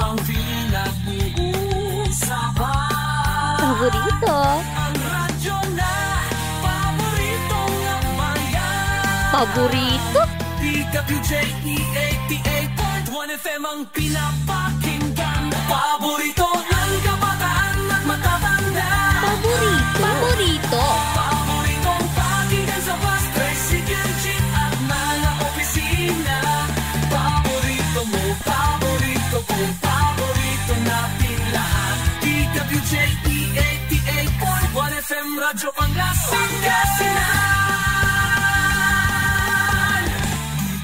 ang pinag-uusapan. Paborito. Ang radyo na paborito ng bayan. Paborito? DWJE 88.1 FM ang pinapakinggan. Paborito ng kabataan at matatanda. Paborito. Paborito. Paboritong pakinggan sa bus, tricycle, jeep at mga opisina. Paborito mo, paborito ko, paborito natin lahat. DWJE 88.1 FM Radyo Pangasinan.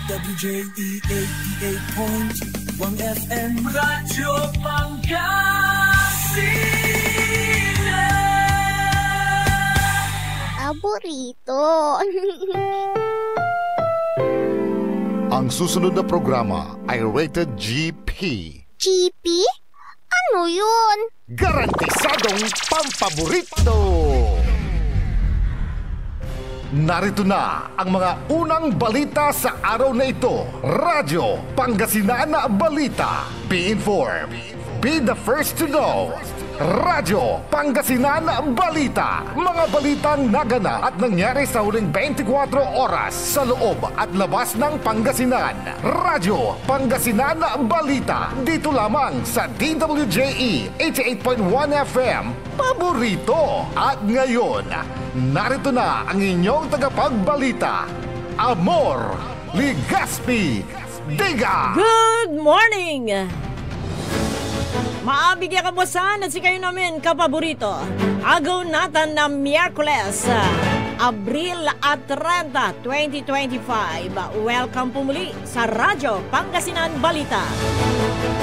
DWJE 88.1 FM Radyo Pangasinan. Paborito. Ang susunod na programa ay rated GP. GP? Ano yun? Garantisadong pampaborito! Narito na ang mga unang balita sa araw na ito. Radyo Pangasinan Balita. Be informed. Be the first to know. Radyo Pangasinan Balita. Mga balitang naganap at nangyari sa huling 24 oras sa loob at labas ng Pangasinan. Radyo Pangasinan Balita. Dito lamang sa DWJE 88.1 FM. Paborito. At ngayon, narito na ang inyong tagapagbalita, Amor Ligaspi Diga. Good morning! Maabigyan kabosan at si kayo namin kapaborito. Agaw natin na Miyerkules, Abril at 30, 2025. Welcome po muli sa Radyo Pangasinan Balita.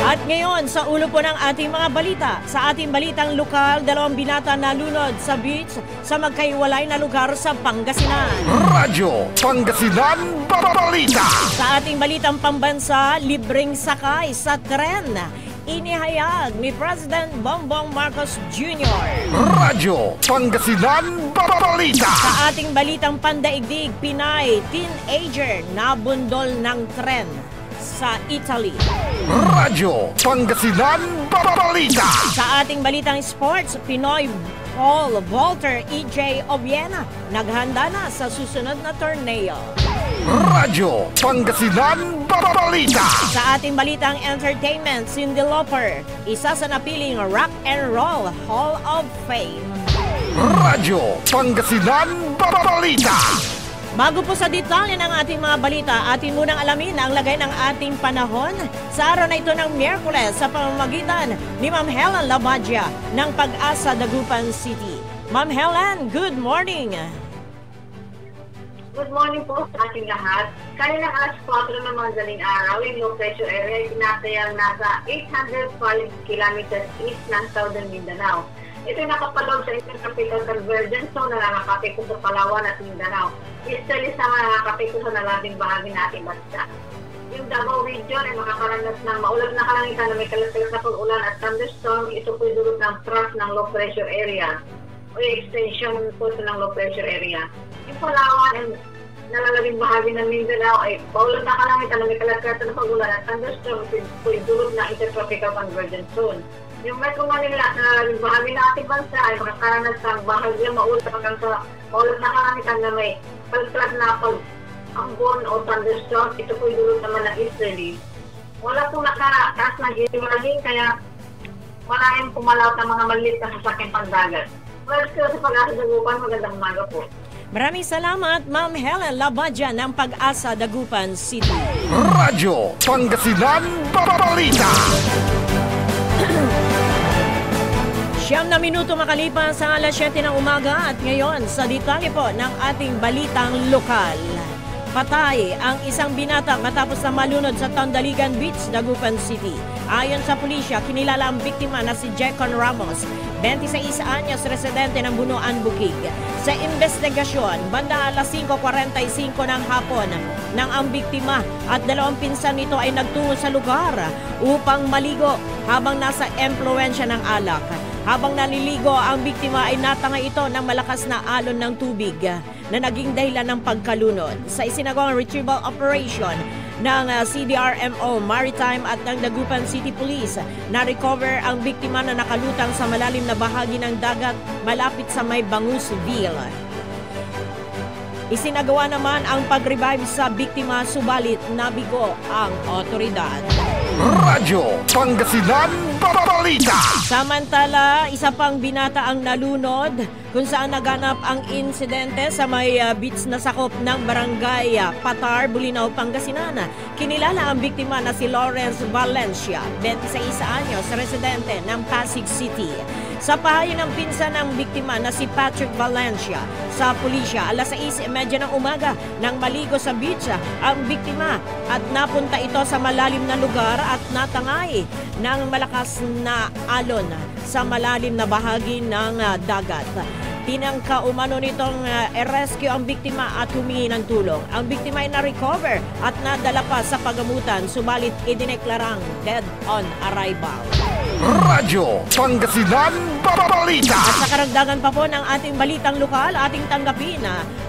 At ngayon sa ulo po ng ating mga balita. Sa ating balitang lokal, 2 binata nalunod sa beach sa magkaiwalay na lugar sa Pangasinan. Radyo Pangasinan Balita. Sa ating balitang pambansa, libreng sakay sa tren. Inihayag ni President Bongbong Marcos Jr. Radyo Pangasinan Balita. Sa ating balitang pandaigdig, Pinay teenager nabundol ng tren sa Italy. Radyo Pangasinan Balita. Sa ating balitang sports, Pinoy Paul Walter E.J. Obiena naghanda na sa susunod na torneo. Radyo Pangasinan Balita. Sa ating balitang entertainment, Cyndi Lauper, isa sa napiling Rock and Roll Hall of Fame. Radyo Pangasinan Balita. Bago po sa detalye ng ating mga balita, atin munang alamin ang lagay ng ating panahon sa araw na ito ng Miyerkules sa pamamagitan ni Ma'am Helen Labadia ng Pag-asa, Dagupan City. Ma'am Helen, good morning! Good morning po sa ating lahat. Kaninang alas 4 ng mga galing araw, yung low pressure area ay tinatayang nasa 805 kilometers east ng Southern Mindanao. Ito ay nakapaloob sa Intertropical Convergence Zone na nakakapikot sa Palawan at Mindanao. Easterly sa nakakapikot sa nalabing bahagi ng ating bansa. Yung Davao region ay makakaranas ng maulan na kalangitan na may kalas-kalas na pag-ulan at thunderstorm. Ito po ay dulot ng trough ng low pressure area o extension po ng low pressure area. Yung Palawan ay nalalabing bahagi ng Mindanao ay paulan na kalangitan na may kalas-kalas na pag-ulan at thunderstorm. Ito po ay dulot ng Intertropical Convergence Zone. Yung Metro Manila at nalalabing bahagi ng ating bansa ay makakaranas ng bahagi maulan hanggang sa paulan na kalangitan na may kalas-kalas na pag-ambon o thunderstorm. Ito po ay dulot naman ng easterly. Wala pong nakataas na himalaging kaya maraming pumalaw ng mga maliit na sasakyang pandagat. Well, sa Pag-asa Dagupan, magandang umaga po. Maraming salamat, Ma'am Helen Labadia ng Pag-asa, Dagupan City. Radyo Pangasinan Balita. 9 na minuto makalipas sa alas 7 ng umaga at ngayon sa detalye po ng ating balitang lokal. Patay ang isang binata matapos na malunod sa Tandaligan Beach, Dagupan City. Ayon sa pulisya, kinilala ang biktima na si Jecon Ramos, 26 anyos, residente ng Bunuan, Bukig. Sa investigasyon, banda alas 5:45 ng hapon nang ang biktima at 2 pinsan nito ay nagtungo sa lugar upang maligo habang nasa impluwensya ng alak. Habang naliligo, ang biktima ay natanga ito ng malakas na alon ng tubig na naging dahilan ng pagkalunod. Sa isinagawang retrieval operation, ng CDRMO Maritime at ng Dagupan City Police. Na-recover ang biktima na nakalutang sa malalim na bahagi ng dagat malapit sa may Bangusville. Isinagawa naman ang pag-revive sa biktima subalit nabigo ang otoridad. Radyo Pangasinan Balita. Samantala, isa pang binata ang nalunod kung saan naganap ang insidente sa may beach na sakop ng barangay Patar, Bulinaw, Pangasinan. Kinilala ang biktima na si Lawrence Valencia, 26 anyos, residente ng Pasig City. Sa pahayo ng pinsan ng biktima na si Patrick Valencia sa pulisya, alas 6:30 ng umaga nang maligo sa beach ang biktima at napunta ito sa malalim na lugar at natangay ng malakas na alon sa malalim na bahagi ng dagat. Tinangka umano nitong rescue ang biktima at humingi ng tulong. Ang biktima ay na-recover at nadala pa sa pagamutan, subalit idineklarang dead on arrival. Radyo Pangasinan Balita. At sa karagdagan pa po ng ating balitang lokal, ating tanggapin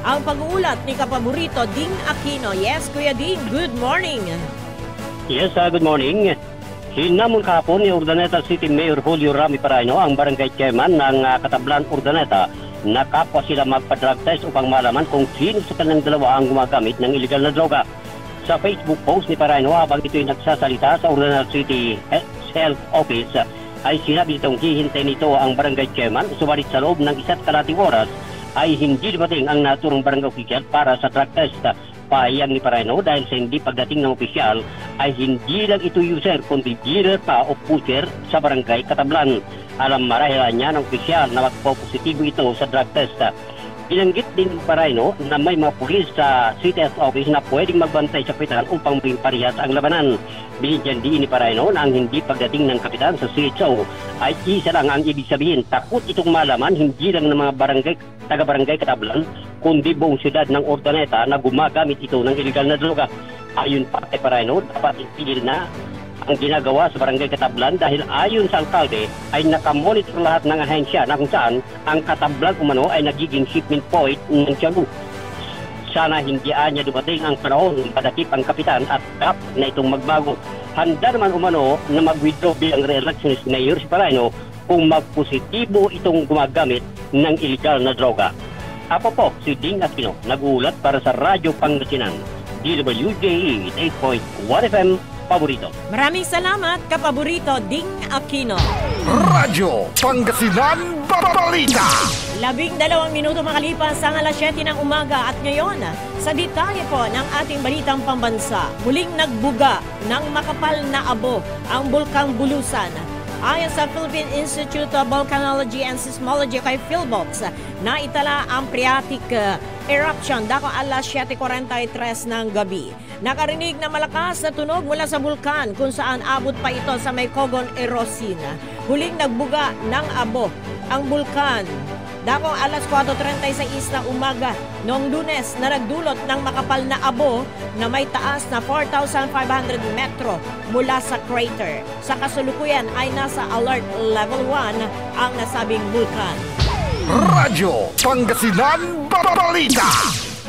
ang pag-uulat ni Kapaborito Ding Aquino. Yes, Kuya Ding, good morning. Yes, good morning. Hinamon kahapon ni Urdaneta City Mayor Julio Rami Paraino ang barangay chairman ng Katablan, Urdaneta na kapwa sila magpa-drug test upang malaman kung sino sa kanilang dalawa ang gumagamit ng illegal na droga. Sa Facebook post ni Paraino habang ito'y nagsasalita sa Urdaneta City Health Office ay sinabi nitong hihintay nito ang barangay chairman, subalit sa loob ng 1.5 oras ay hindi dumating ang naturang barangay official para sa drug test. Pahayag ni Paraino dahil sa hindi pagdating ng opisyal ay hindi lang ito user kundi dealer pa o pusher sa barangay Katablan. Alam marahil niya ng opisyal na magpo-positibo ito sa drug test. Binanggit din ni Paraino na may mga pulis sa City Health Office na pwedeng magbantay sa kapitan upang maging parehas ang labanan. Binigyan din ni Paraino na ang hindi pagdating ng kapitan sa CHO ay isa lang ang ibig sabihin. Takot itong malaman hindi lang ng mga taga-barangay Katablan kundi buong siyudad ng Urdaneta na gumagamit ito ng illegal na droga. Ayon pa kay Paraino, dapat itigil na ang ginagawa sa barangay Katablan dahil ayon sa alkalde ay nakamonitor lahat ng ahensya na kung saan ang Katablan umano ay nagiging shipment point ng Tiago. Sana hindi niya dumating ang panahon ng padakip ang kapitan at dapat na itong magbago. Handa naman umano na mag-withdraw bilang re-electionist mayor si Paraino kung magpositibo itong gumagamit ng illegal na droga. Ako po si Ding Aquino, nag-uulat para sa Radyo Pangasinan, DWJE 8.1 FM, Paborito. Maraming salamat, Kapaborito Ding Aquino. Radyo Pangasinan Balita. 12 minuto makalipas ang alas 7 ng umaga at ngayon, sa detalye po ng ating balitang pambansa, muling nagbuga ng makapal na abo ang Bulkang Bulusan. Ayon sa Philippine Institute of Volcanology and Seismology kay PhilVolcs, naitala ang phreatic eruption dako alas 7:43 ng gabi. Nakarinig na malakas na tunog mula sa bulkan kung saan abot pa ito sa may Cogon Erosin. Huling nagbuga ng abo ang bulkan dako alas 4:36 ng umaga noong Lunes na nagdulot ng makapal na abo na may taas na 4,500 metro mula sa crater. Sa kasalukuyan ay nasa alert level 1 ang nasabing bulkan. Radyo Pangasinan Balita.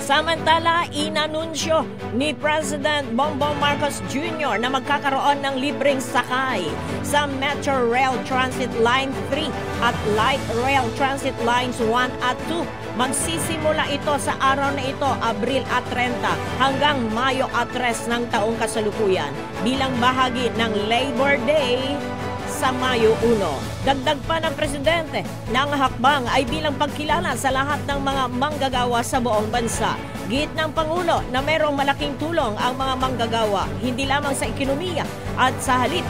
Samantala, inanunsyo ni President Bongbong Marcos Jr. na magkakaroon ng libreng sakay sa Metro Rail Transit Line 3 at Light Rail Transit Lines 1 at 2. Magsisimula ito sa araw na ito, Abril 30 hanggang Mayo 3 ng taong kasalukuyan bilang bahagi ng Labor Day sa Mayo 1. Dagdag pa ng Presidente, ng hakbang ay bilang pagkilala sa lahat ng mga manggagawa sa buong bansa. Giit ng Pangulo na mayroong malaking tulong ang mga manggagawa, hindi lamang sa ekonomiya at sa halip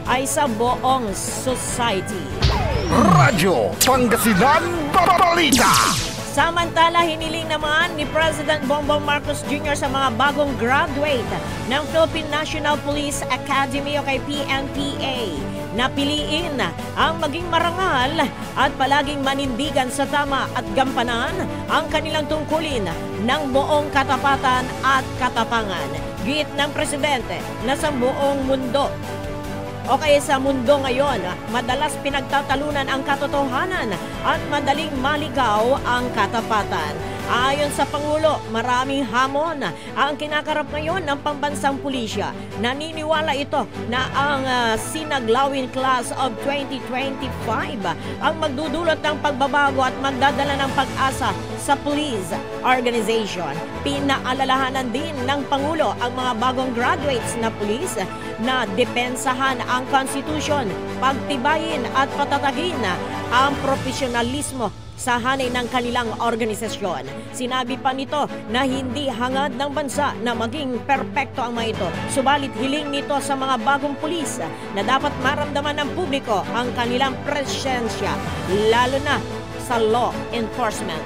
ay sa buong society. Radyo Pangasinan Balita. Samantala, hiniling naman ni President Bongbong Marcos Jr. sa mga bagong graduate ng Philippine National Police Academy o kay PNPA na piliin ang maging marangal at palaging manindigan sa tama at gampanan ang kanilang tungkulin ng buong katapatan at katapangan. Giit ng Presidente na sa buong mundo o kaya sa mundo ngayon, madalas pinagtatalunan ang katotohanan at madaling maligaw ang katapatan. Ayon sa Pangulo, maraming hamon ang kinakarap ngayon ng pambansang pulisya. Naniniwala ito na ang Sinaglawin Class of 2025 ang magdudulot ng pagbabago at magdadala ng pag-asa sa police organization. Pinaalalahanan din ng Pangulo ang mga bagong graduates na pulis na depensahan ang konstitusyon, pagtibayin at patatagin ang profesionalismo sa hanay ng kanilang organisasyon. Sinabi pa nito na hindi hangad ng bansa na maging perpekto ang mga ito. Subalit hiling nito sa mga bagong pulis na dapat maramdaman ng publiko ang kanilang presensya, lalo na sa law enforcement.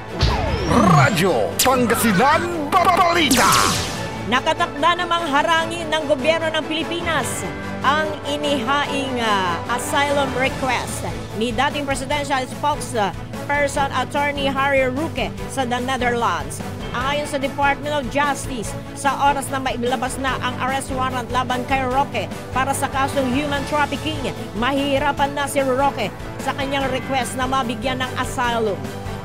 Radyo Pangasinan Balita. Nakatakda namang harangin ng gobyerno ng Pilipinas ang inihaing asylum request ni dating presidential spokesperson Attorney Harry Roque sa the Netherlands. Ayon sa Department of Justice, sa oras na mailabas na ang arrest warrant laban kay Roque para sa kasong human trafficking, mahihirapan na si Roque sa kanyang request na mabigyan ng asylum.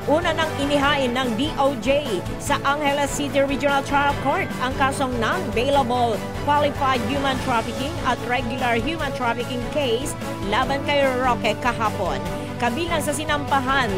Una nang inihain ng DOJ sa Angeles City Regional Trial Court ang kasong non-bailable qualified human trafficking at regular human trafficking case laban kay Roque kahapon. Kabilang sa sinampahan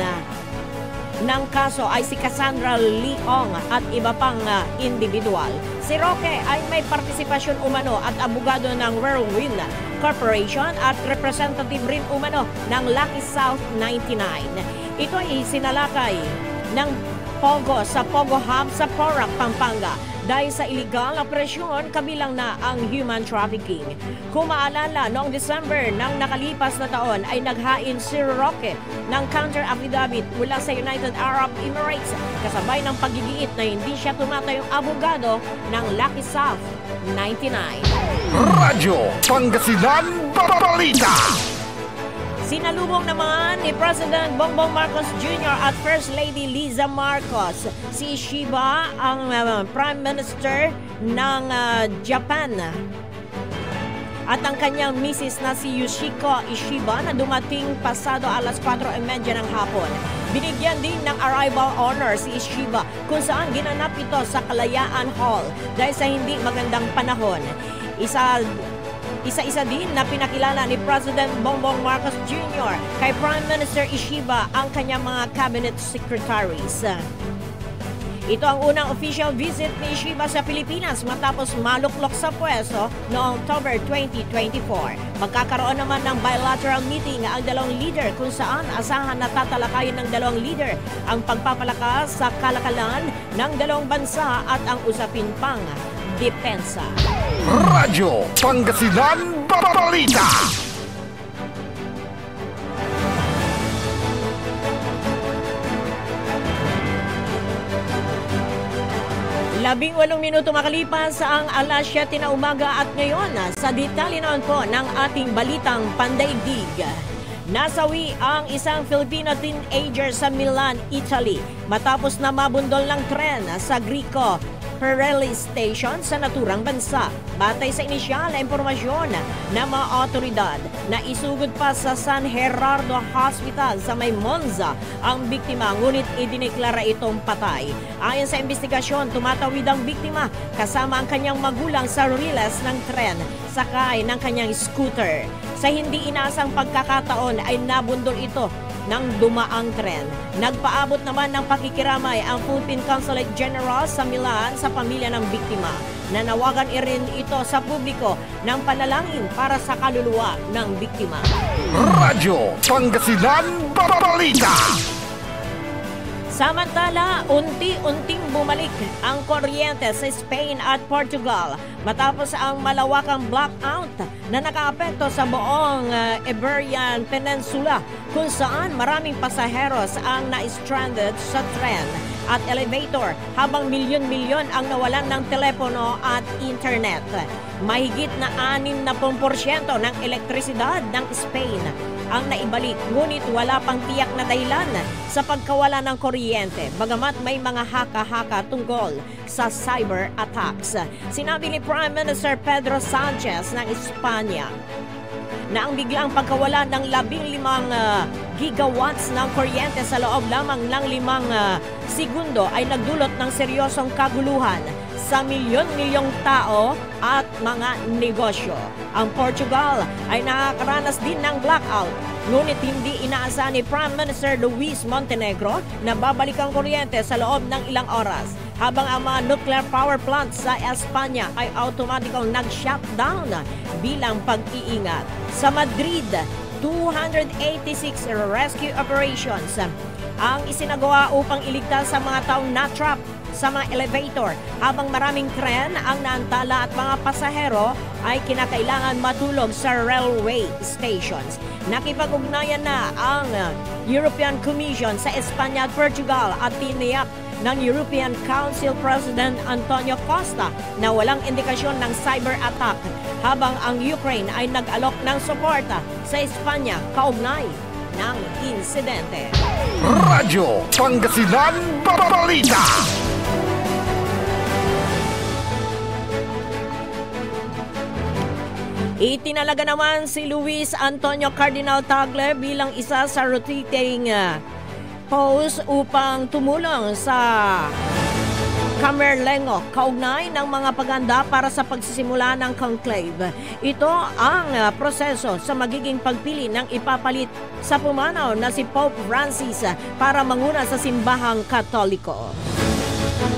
ng kaso ay si Cassandra Leong at iba pang individual. Si Roque ay may partisipasyon umano at abogado ng Whirlwind Corporation at representative rin umano ng Lucky South 99. Ito ay sinalakay ng Pogo sa Pogo Hub sa Porac, Pampanga dahil sa illegal na operasyon kabilang na ang human trafficking. Kung maalala, noong December ng nakalipas na taon ay naghain si Roque ng counter affidavit mula sa United Arab Emirates kasabay ng paggigiit na hindi siya tumatayong abogado ng Lucky South 99. Radyo Pangasinan Balita. Sinalubong naman ni President Bongbong Marcos Jr. at First Lady Liza Marcos si Ishiba, ang Prime Minister ng Japan, at ang kanyang misis na si Yoshiko Ishiba na dumating pasado alas 4:30 ng hapon. Binigyan din ng arrival honor si Ishiba kung saan ginanap ito sa Kalayaan Hall dahil sa hindi magandang panahon. Isa-isa din na pinakilala ni President Bongbong Marcos Jr. kay Prime Minister Ishiba ang kanyang mga cabinet secretaries. Ito ang unang official visit ni Ishiba sa Pilipinas matapos maluklok sa pwesto noong October 2024. Magkakaroon naman ng bilateral meeting ang dalawang leader kung saan asahan na tatalakayin ng dalawang leader ang pagpapalakas sa kalakalan ng dalawang bansa at ang usapin pang depensa. Radyo Pangasinan Balita. Labing-walong minuto makalipas ang alas 7 na umaga at ngayon sa detalye noon po ng ating balitang pandaigdig. Nasawi ang isang Filipino teenager sa Milan, Italy matapos na mabundol ng tren sa Grico Pirelli Station sa naturang bansa. Batay sa inisyal na impormasyon ng mga otoridad na isugod pa sa San Gerardo Hospital sa may Monza ang biktima, ngunit idineklara itong patay. Ayon sa investigasyon, tumatawid ang biktima kasama ang kanyang magulang sa riles ng tren sakay ng kanyang scooter. Sa hindi inaasang pagkakataon ay nabundol ito ng dumaang tren. Nagpaabot naman ng pakikiramay ang Philippine Consulate General sa Milan sa pamilya ng biktima. Nanawagan rin ito sa publiko ng panalangin para sa kaluluwa ng biktima. Radyo Pangasinan Balita. Samantala, unti-unting bumalik ang kuryente sa Spain at Portugal matapos ang malawakang blackout na nakaapekto sa buong Iberian Peninsula kung saan maraming pasaheros ang na-stranded sa tren at elevator habang milyon-milyon ang nawalan ng telepono at internet. Mahigit na 60% ng elektrisidad ng Spain ang naibalik, ngunit wala pang tiyak na dahilan sa pagkawala ng kuryente, bagamat may mga haka-haka tungkol sa cyber attacks. Sinabi ni Prime Minister Pedro Sanchez ng Espanya na ang biglang pagkawala ng 15 gigawatts ng kuryente sa loob lamang ng 5 segundo ay nagdulot ng seryosong kaguluhan sa milyon-milyong tao at mga negosyo. Ang Portugal ay nakakaranas din ng blackout, ngunit hindi inaasahan ni Prime Minister Luis Montenegro na babalik ang kuryente sa loob ng ilang oras, habang ang mga nuclear power plants sa Espanya ay automatikong nag-shutdown bilang pag-iingat. Sa Madrid, 286 rescue operations ang isinagawa upang iligtas sa mga taong na-trap sa mga elevator, habang maraming tren ang naantala at mga pasahero ay kinakailangan matulog sa railway stations. Nakipag-ugnayan na ang European Commission sa Espanya at Portugal at tiniyak ng European Council President Antonio Costa na walang indikasyon ng cyber attack, habang ang Ukraine ay nag-alok ng suporta sa Espanya kaugnay ng insidente. Radyo Pangasinan Balita. Itinalaga naman si Luis Antonio Cardinal Tagle bilang isa sa rotating host upang tumulong sa Camerlengo kaugnay ng mga paganda para sa pagsisimula ng conclave. Ito ang proseso sa magiging pagpili ng ipapalit sa pumanaw na si Pope Francis para manguna sa simbahang Katoliko.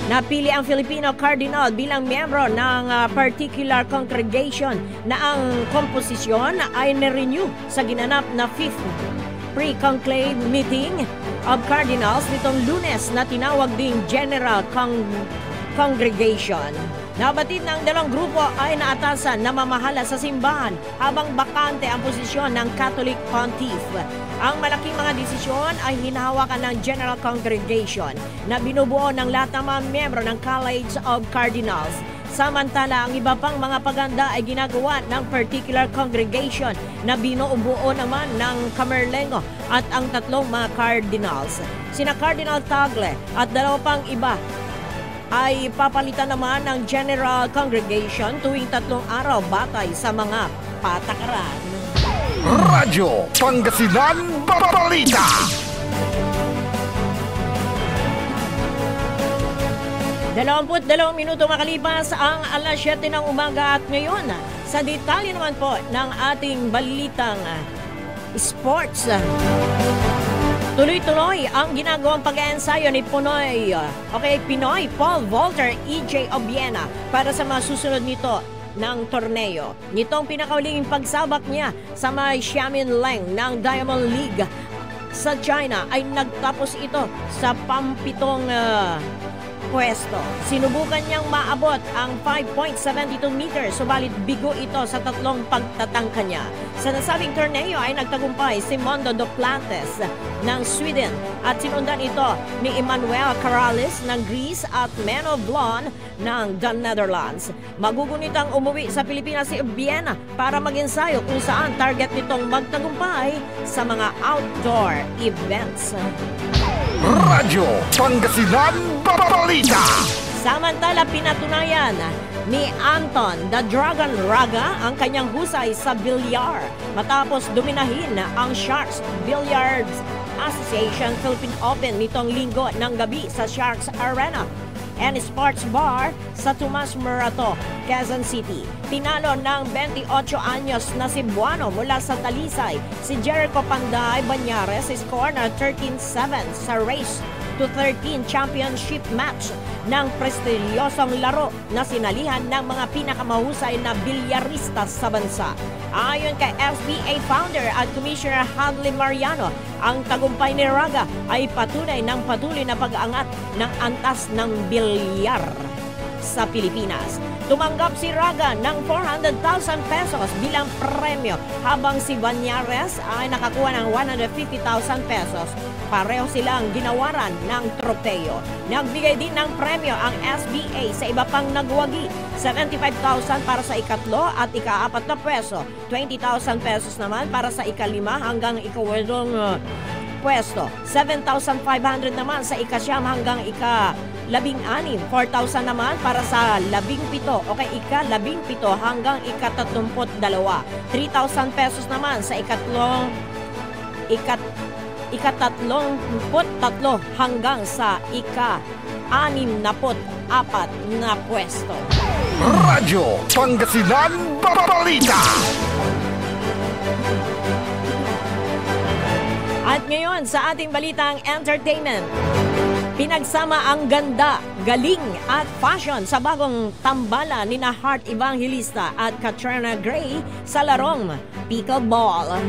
Napili ang Filipino Cardinal bilang miyembro ng particular congregation na ang komposisyon ay nirenew sa ginanap na 5th pre-conclave meeting of Cardinals nitong Lunes na tinawag ding General Congregation. Nabatid ng dalawang grupo ay naatasan na mamahala sa simbahan habang bakante ang posisyon ng Catholic Pontiff. Ang malaking mga desisyon ay hinahawakan ng General Congregation na binubuo ng lahat ng mga miyembro ng College of Cardinals. Samantala, ang iba pang mga paganda ay ginagawa ng particular congregation na binubuo naman ng Camerlengo at ang tatlong mga cardinals. Sina Cardinal Tagle at dalawa pang iba ay papalitan naman ng General Congregation tuwing 3 araw batay sa mga patakaran. Radyo Pangasinan Balita. Dalawang minuto makalipas ang alas 7 ng umaga at ngayon sa detalye naman po ng ating balitang sports. Tuloy-tuloy ang ginagawang pag-ensayo ni Pinoy Paul Volter EJ Obiena para sa mga susunod nito ng torneo. Nitong pinakauling pagsabak niya sa may Xiamen Leng ng Diamond League sa China ay nagtapos ito sa pampitong pwesto. Sinubukan niyang maabot ang 5.72 meters, subalit bigo ito sa tatlong pagtatangka niya. Sa nasabing torneo ay nagtagumpay si Mondo Duplantis ng Sweden at sinundan ito ni Emmanuel Corrales ng Greece at Menno Blon ng the Netherlands. Magugunit ang umuwi sa Pilipinas si Obiena para mag-ensayo kung saan target nitong magtagumpay sa mga outdoor events. Radyo Pangasinan Balita. Samantala, pinatunayan ni Anton the Dragon Raga ang kanyang husay sa bilyar matapos dominahin ang Sharks Billiards Association Philippine Open nitong linggo ng gabi sa Sharks Arena and Sports Bar sa Tomas Morato, Quezon City. Tinalo ng 28 anyos na Cebuano mula sa Talisay si Jericho Panday Banyares sa score na 13-7 sa race to 13 championship match ng prestigyosong laro na sinalihan ng mga pinakamahusay na bilyarista sa bansa. Ayon kay SBA founder at Commissioner Hadley Mariano, ang tagumpay ni Raga ay patunay ng patuloy na pag-angat ng antas ng bilyar sa Pilipinas. Tumanggap si Raga ng 400,000 pesos bilang premyo habang si Banyares ay nakakuha ng 150,000 pesos. Pareho silang ginawaran ng tropeo. Nagbigay din ng premyo ang SBA sa iba pang nagwagi. 75,000 para sa ikatlo at ika-4 na pwesto. 20,000 pesos naman para sa ika-5 hanggang ika-8 pwesto. 7,500 naman sa ika-9 hanggang ika 16. 4,000 naman para sa 17 o kay ika-17 hanggang ika-32. 3,000 pesos naman sa ika-33 hanggang sa ika-64 na pwesto. Radyo Pangasinan Balita. At ngayon sa ating balitang entertainment, pinagsama ang ganda, galing at fashion sa bagong tambala ni na Heart Evangelista at Katrina Gray sa larong pickleball.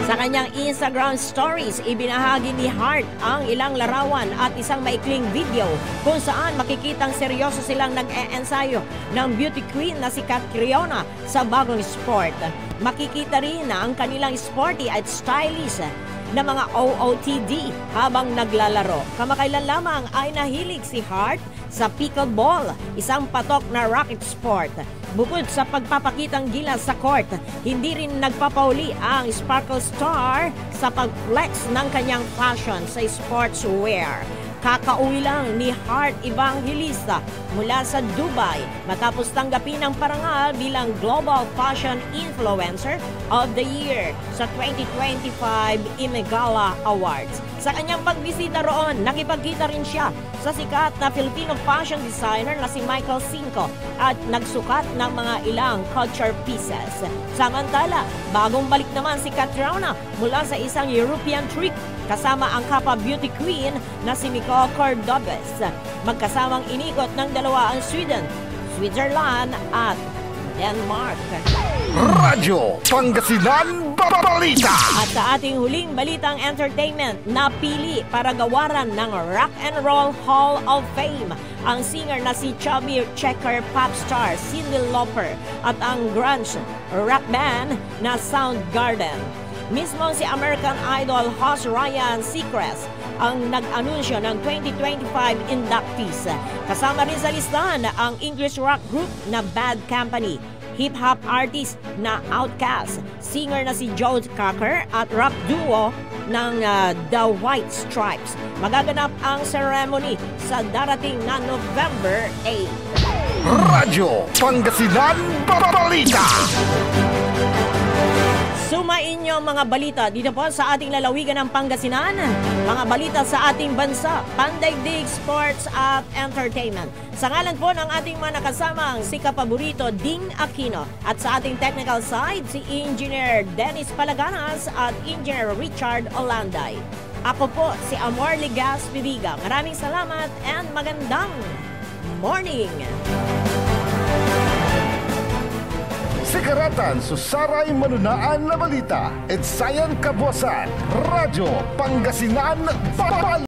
Sa kanyang Instagram stories, ibinahagi ni Heart ang ilang larawan at isang maikling video kung saan makikitang seryoso silang nag-e-ensayo ng beauty queen na si Catriona sa bagong sport. Makikita rin na ang kanilang sporty at stylish na mga OOTD habang naglalaro. Kamakailan lamang ay nahilig si Heart sa pickleball, isang patok na racket sport. Bukod sa pagpapakitang gilas sa court, hindi rin nagpapauli ang Sparkle Star sa pag-flex ng kanyang fashion sa sportswear. Kakauwi lang ni Heart Evangelista mula sa Dubai matapos tanggapin ang parangal bilang Global Fashion Influencer of the Year sa 2025 Imegala Awards. Sa kanyang pagbisita roon, nakipagkita rin siya sa sikat na Filipino fashion designer na si Michael Cinco at nagsukat ng mga ilang culture pieces. Samantala, bagong balik naman si Catriona mula sa isang European trip kasama ang kapwa beauty queen na si Nicole Cordobes. Magkasamang inikot ng dalawa ang Sweden, Switzerland at Denmark. Radyo Pangasinan Balita. At sa ating huling balitang entertainment, napili para gawaran ng Rock and Roll Hall of Fame ang singer na si chubby checker pop star Cyndi Lauper at ang grunge rock band na Soundgarden. Mismo si American Idol host Ryan Seacrest ang nag-anunsyo ng 2025 inductees. Kasama rin sa listahan ang English rock group na Bad Company, hip-hop artist na Outkast, singer na si Joe Cocker at rock duo ng The White Stripes. Magaganap ang ceremony sa darating na November 8. Radyo Pangasinan Balita. Sumain niyo ang mga balita dito po sa ating lalawigan ng Pangasinan. Mga balita sa ating bansa, pandaigdig, sports at entertainment. Sa ngalan po ng ating mga nakasamang si Kapaborito Ding Aquino at sa ating technical side si Engineer Dennis Palaganas at Engineer Richard Olanday. Ako po si Amor Ligas Pibiga. Maraming salamat and magandang morning! Sikaratan susaray manunaan na balita. Edsayan Kabuasan. Radyo Pangasinan Balita.